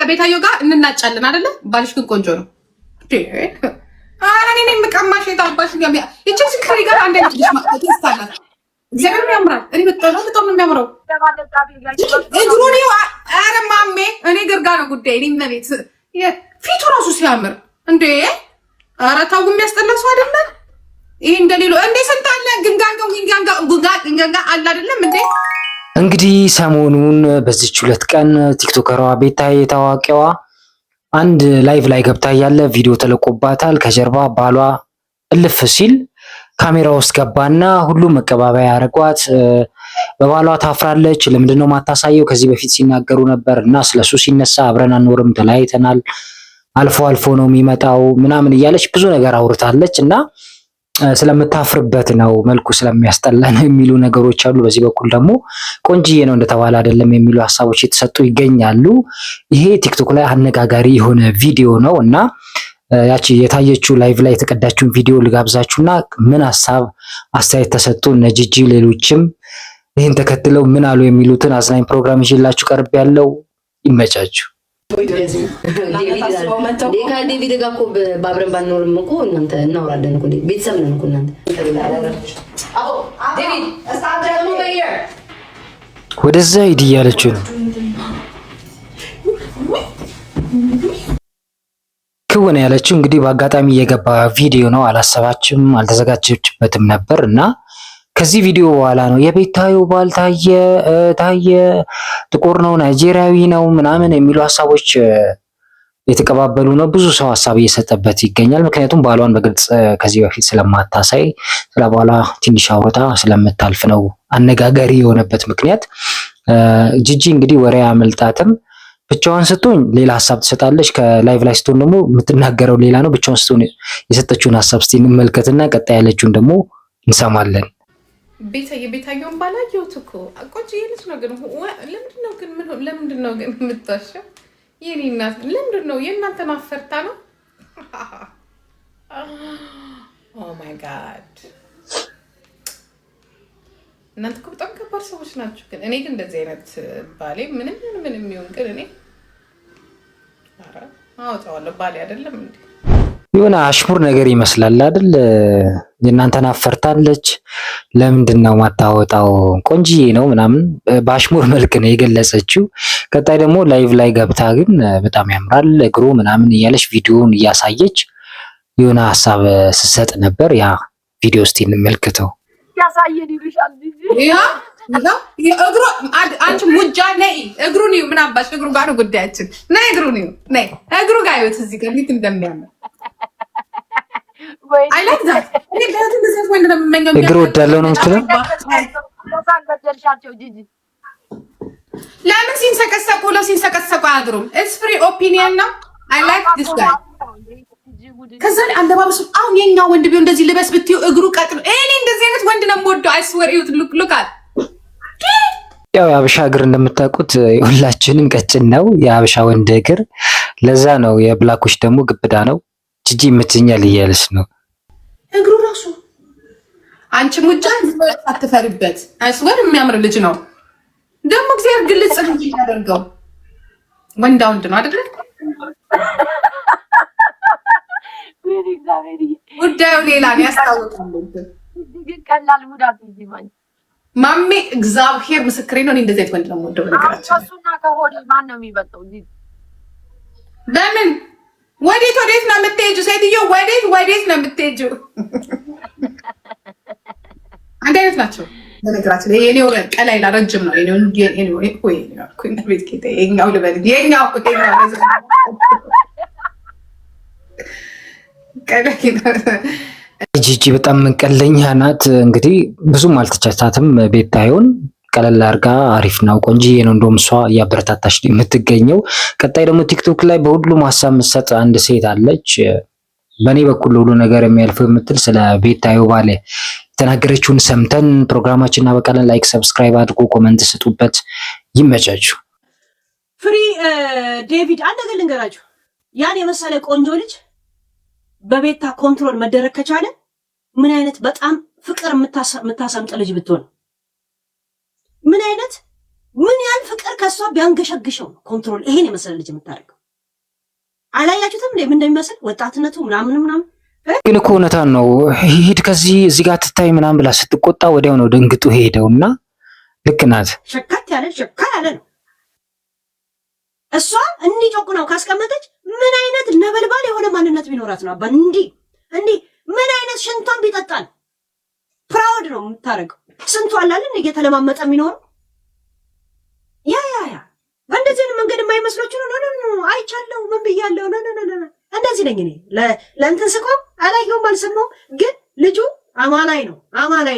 ከቤታዮ ጋር እንናጫለን አይደለ? ባልሽ ግን ቆንጆ ነው። እኔ የምቀማሽ የታባሽ ይችን ስክሪ ጋር አንድ አይነት ልጅ ማስተካከል እግዚአብሔር ያምራል። እኔ በጣም ነው የሚያምረው እግሩን። ኧረ ማሜ እኔ ግርጋ ነው ጉዳይ። እኔ መቤት ፊቱ ራሱ ሲያምር እንዴ! ኧረ ታው የሚያስጠላ ሰው አይደለም ይሄ። እንደሌሎ እንዴ ስንት አለ ግንጋንጋ አለ አይደለም እንዴ? እንግዲህ ሰሞኑን በዚች 2 ቀን ቲክቶከሯ ቤታዬ ታዋቂዋ አንድ ላይቭ ላይ ገብታ ያለ ቪዲዮ ተለቆባታል። ከጀርባ ባሏ እልፍ ሲል ካሜራ ውስጥ ገባና ሁሉም መቀባበያ ያደርጓት። በባሏ ታፍራለች። ለምንድነው ማታሳየው? ከዚህ በፊት ሲናገሩ ነበር እና ስለሱ ሲነሳ አብረን አንኖርም፣ ተለያይተናል፣ አልፎ አልፎ ነው የሚመጣው ምናምን እያለች ብዙ ነገር አውርታለች እና ስለምታፍርበት ነው መልኩ ስለሚያስጠላ ነው የሚሉ ነገሮች አሉ። በዚህ በኩል ደግሞ ቆንጂዬ ነው እንደተባለ አይደለም የሚሉ ሀሳቦች የተሰጡ ይገኛሉ። ይሄ ቲክቶክ ላይ አነጋጋሪ የሆነ ቪዲዮ ነው እና ያቺ የታየችው ላይቭ ላይ የተቀዳችውን ቪዲዮ ልጋብዛችሁና ምን ሀሳብ አስተያየት ተሰጡ እነ ጂጂ ሌሎችም ይህን ተከትለው ምን አሉ የሚሉትን አዝናኝ ፕሮግራም ይዤላችሁ ቀርብ ያለው ይመቻችሁ። ዴቪድ ጋር እኮ በአብረን ባንኖርም እኮ እናንተ እናወራለን እኮ ቤተሰብ ነን እኮ እናንተ። ወደዛ ሂድ እያለችው ነው። ክውን ያለችው እንግዲህ በአጋጣሚ የገባ ቪዲዮ ነው። አላሰባችም፣ አልተዘጋጀችበትም ነበር እና ከዚህ ቪዲዮ በኋላ ነው የቤታዮ ባል ታየ ጥቁር ነው ናይጄሪያዊ ነው ምናምን የሚሉ ሀሳቦች የተቀባበሉ ነው። ብዙ ሰው ሀሳብ እየሰጠበት ይገኛል። ምክንያቱም ባሏን በግልጽ ከዚህ በፊት ስለማታሳይ ስለ ባሏ ትንሽ አውርታ ስለምታልፍ ነው አነጋጋሪ የሆነበት ምክንያት። ጂጂ እንግዲህ ወሬ አያመልጣትም። ብቻዋን ስትሆን ሌላ ሀሳብ ትሰጣለች፣ ከላይቭ ላይ ስትሆን ደግሞ የምትናገረው ሌላ ነው። ብቻዋን ስትሆን የሰጠችውን ሀሳብ እስቲ እንመልከትና ቀጣይ ያለችውን ደግሞ እንሰማለን። ቤታየውን ባላየሁት እኮ ቆንጆዬ ልጅ ነው። ግን ለምንድን ነው ግን የምታሸው? የኔ እናት ለምንድን ነው የእናንተን አፈርታ ነው? ኦ ማይ ጋድ እናንተ እኮ በጣም ከባድ ሰዎች ናቸው። ግን እኔ ግን እንደዚህ አይነት ባሌ ምንም የሚሆን ግን እኔ አወጣዋለሁ። ባሌ አይደለም እንዴ? የሆነ አሽሙር ነገር ይመስላል አይደል? የእናንተን አፈርታለች ለምንድን ነው ማታወጣው? ቆንጂዬ ነው ምናምን በአሽሙር መልክ ነው የገለጸችው። ቀጣይ ደግሞ ላይቭ ላይ ገብታ ግን በጣም ያምራል እግሩ ምናምን እያለች ቪዲዮውን እያሳየች የሆነ ሀሳብ ስትሰጥ ነበር። ያ ቪዲዮ እስቲ እንመልከተው። ያሳየን ይልሻል እግሩ አንቺ ሙጃ ነይ እግሩን ይኸው። ምን አባሽ እግሩ ጋር ነው ጉዳያችን። ነይ እግሩን ይኸው፣ ነይ እግሩ ጋር ይኸው። እዚህ ጋር እንዴት እንደሚያምር እግር ወዳለው ነው የምትለው። ለምን ሲንሰቀሰቁ አያድሩም? ኢትስ ፍሪ ኦፒኒየን ነው። አይ ላይክ ዲስ ጋይ። ከዛ ላይ አለባበሱ አሁን የኛ ወንድ ቢሆን እንደዚህ ልበስ ብትዩ እግሩ ቀጥ ነው። እኔ እንደዚህ አይነት ወንድ ነው የምወደው። አይ ስዌር ዩት ሉክ አት ያው የአበሻ እግር እንደምታውቁት ሁላችንም ቀጭን ነው የአበሻ ወንድ እግር። ለዛ ነው የብላኮች ደግሞ ግብዳ ነው። ጂጂ ይመቸኛል እያለች ነው እግሩ ራሱ። አንቺ ሙጫ አትፈሪበት። አይስወር የሚያምር ልጅ ነው ደግሞ እግዚአብሔር ግልጽ ነው ያደርገው። ወንዳ ወንድ ነው አይደል? ጉዳዩ ሌላ ነው ያስታውቃል። ቀላል ሙዳት ይማኝ ማሜ እግዚአብሔር ምስክሬ ነው። እኔ እንደዚህ አይነት ወንድ ነው የምወደው። ነገራችን እሱና ከሆዴ ማን ነው የሚበልጠው? በምን ወዴት ነው የምትሄጂው? ሴትዮ ወዴት ነው የምትሄጂው? አንድ አይነት ናቸው። በነገራችን ላይ የኔው ቀላ ይላ ረጅም ነው። የኛው ልበል የኛው ጂጂ በጣም ቀለኛ ናት። እንግዲህ ብዙም አልተቻታትም። ቤታየውን ቀለል አድርጋ አሪፍ ነው ቆንጂዬ ነው እንደውም እሷ እያበረታታች የምትገኘው። ቀጣይ ደግሞ ቲክቶክ ላይ በሁሉም ሀሳብ የምትሰጥ አንድ ሴት አለች። በእኔ በኩል ሁሉ ነገር የሚያልፈው የምትል ስለ ቤታዮ ባል የተናገረችውን ሰምተን ፕሮግራማችን እናበቃለን። ላይክ ሰብስክራይብ አድርጎ ኮመንት ስጡበት። ይመቻችሁ። ፍሪ ዴቪድ አንድ ነገር ልንገራችሁ። ያን የመሰለ ቆንጆ ልጅ በቤታ ኮንትሮል መደረግ ከቻለ ምን አይነት በጣም ፍቅር የምታሰምጥ ልጅ ብትሆን ምን ያህል ፍቅር ከሷ ቢያንገሸግሸው ኮንትሮል ይሄን የመሰለ ልጅ የምታደርገው አላያችሁትም? ምን እንደሚመስል ወጣትነቱ ምናምን ግን እኮ እውነታን ነው። ሂድ ከዚህ እዚህ ጋር ትታይ ምናምን ብላ ስትቆጣ ወዲያው ነው ደንግጡ ሄደውና ልክ ናት። ሸካ ያለ ነው። እሷ እንዲህ ጮቁናው ካስቀመጠች ምን አይነት ነበልባል የሆነ ማንነት ቢኖራት ነው? አባ እንዲህ ምን አይነት ሽንቷን ቢጠጣል ፕራውድ ነው የምታረገው። ስንቱ አላለን እየተለማመጠ የሚኖረው ያ በእንደዚህ መንገድ የማይመስሎች ነው። አይቻለሁ ምን ብያለሁ። እንደዚህ ነኝ እኔ ለእንትን ስቆም አላየሁም አልሰማሁም፣ ግን ልጁ አማላይ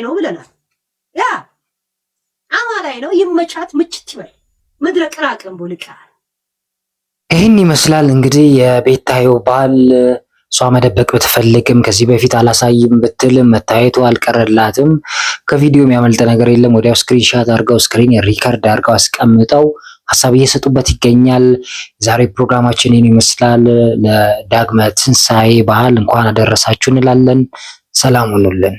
ነው ብለናል። ያ አማላይ ነው። ይመቻት፣ ምችት ይበል። ምድረ ቅራቅም ቦልቃ ይህን ይመስላል እንግዲህ የቤታዮ ባል። እሷ መደበቅ ብትፈልግም ከዚህ በፊት አላሳይም ብትልም መታየቱ አልቀረላትም። ከቪዲዮ የሚያመልጥ ነገር የለም። ወዲያው ስክሪንሻት አድርገው ስክሪን ሪከርድ አድርገው አስቀምጠው ሀሳብ እየሰጡበት ይገኛል። ዛሬ ፕሮግራማችን ይህን ይመስላል። ለዳግመ ትንሣኤ በዓል እንኳን አደረሳችሁ እንላለን። ሰላም ሁኑልን።